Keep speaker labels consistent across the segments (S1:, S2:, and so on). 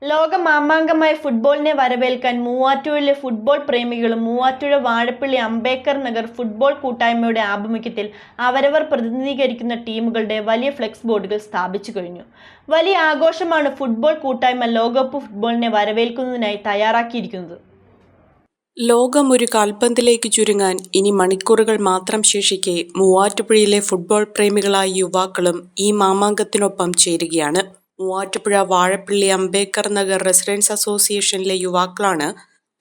S1: ലോക മാമാങ്കമായ ഫുട്ബോളിനെ വരവേൽക്കാൻ മൂവാറ്റുപുഴയിലെ ഫുട്ബോൾ പ്രേമികളും മൂവാറ്റുപുഴ വാഴപ്പള്ളി അംബേദ്കർ നഗർ ഫുട്ബോൾ കൂട്ടായ്മയുടെ ആഭിമുഖ്യത്തിൽ അവരവർ പ്രതിനിധീകരിക്കുന്ന ടീമുകളുടെ വലിയ ഫ്ലെക്സ് ബോർഡുകൾ സ്ഥാപിച്ചു കഴിഞ്ഞു. വലിയ ആഘോഷമാണ് ഫുട്ബോൾ കൂട്ടായ്മ ലോകകപ്പ് ഫുട്ബോളിനെ വരവേൽക്കുന്നതിനായി തയ്യാറാക്കിയിരിക്കുന്നത്.
S2: ലോകം ഒരു കാൽപന്തിലേക്ക് ചുരുങ്ങാൻ ഇനി മണിക്കൂറുകൾ മാത്രം ശേഷിക്കെ മൂവാറ്റുപുഴയിലെ ഫുട്ബോൾ പ്രേമികളായ യുവാക്കളും ഈ മാമാങ്കത്തിനൊപ്പം ചേരുകയാണ്. മൂവാറ്റുപുഴ വാഴപ്പള്ളി അംബേദ്കർ നഗർ റെസിഡൻസ് അസോസിയേഷനിലെ യുവാക്കളാണ്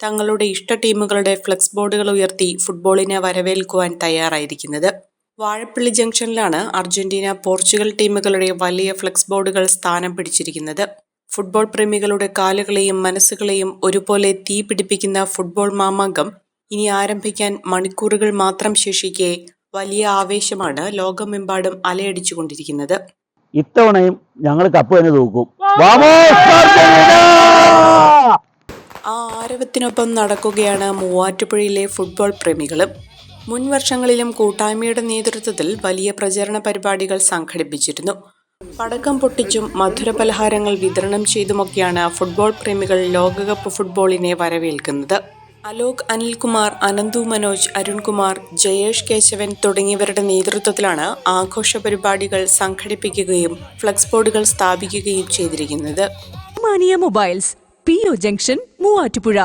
S2: തങ്ങളുടെ ഇഷ്ട ടീമുകളുടെ ഫ്ലെക്സ് ബോർഡുകൾ ഉയർത്തി ഫുട്ബോളിനെ വരവേൽക്കുവാൻ തയ്യാറായിരിക്കുന്നത്. വാഴപ്പള്ളി ജംഗ്ഷനിലാണ് അർജന്റീന, പോർച്ചുഗൽ ടീമുകളുടെ വലിയ ഫ്ലെക്സ് ബോർഡുകൾ സ്ഥാനം പിടിച്ചിരിക്കുന്നത്. ഫുട്ബോൾ പ്രേമികളുടെ കാലുകളെയും മനസ്സുകളെയും ഒരുപോലെ തീ പിടിപ്പിക്കുന്ന ഫുട്ബോൾ മാമാങ്കം ഇനി ആരംഭിക്കാൻ മണിക്കൂറുകൾ മാത്രം ശേഷിക്കെ വലിയ ആവേശമാണ് ലോകമെമ്പാടും അലയടിച്ചുകൊണ്ടിരിക്കുന്നത്.
S3: ഇത്തവണയും ഞങ്ങൾ കപ്പ് തന്നെ തൂക്കും.
S2: ആ ആരവത്തിനൊപ്പം നടക്കുകയാണ് മൂവാറ്റുപുഴയിലെ ഫുട്ബോൾ പ്രേമികളും. മുൻ വർഷങ്ങളിലും കൂട്ടായ്മയുടെ നേതൃത്വത്തിൽ വലിയ പ്രചരണ പരിപാടികൾ സംഘടിപ്പിച്ചിരുന്നു. പടക്കം പൊട്ടിച്ചും മധുരപലഹാരങ്ങൾ വിതരണം ചെയ്തുമൊക്കെയാണ് ഫുട്ബോൾ പ്രേമികൾ ലോകകപ്പ് ഫുട്ബോളിനെ വരവേൽക്കുന്നത്. അലോക്, അനിൽകുമാർ, അനന്തു മനോജ്, അരുൺകുമാർ, ജയേഷ് കേശവൻ തുടങ്ങിയവരുടെ നേതൃത്വത്തിലാണ് ആഘോഷ പരിപാടികൾ സംഘടിപ്പിക്കുകയും ഫ്ലെക്സ് ബോർഡുകൾ സ്ഥാപിക്കുകയും ചെയ്തിരിക്കുന്നത്.
S4: Mobiles, PO junction, Muvattupuzha.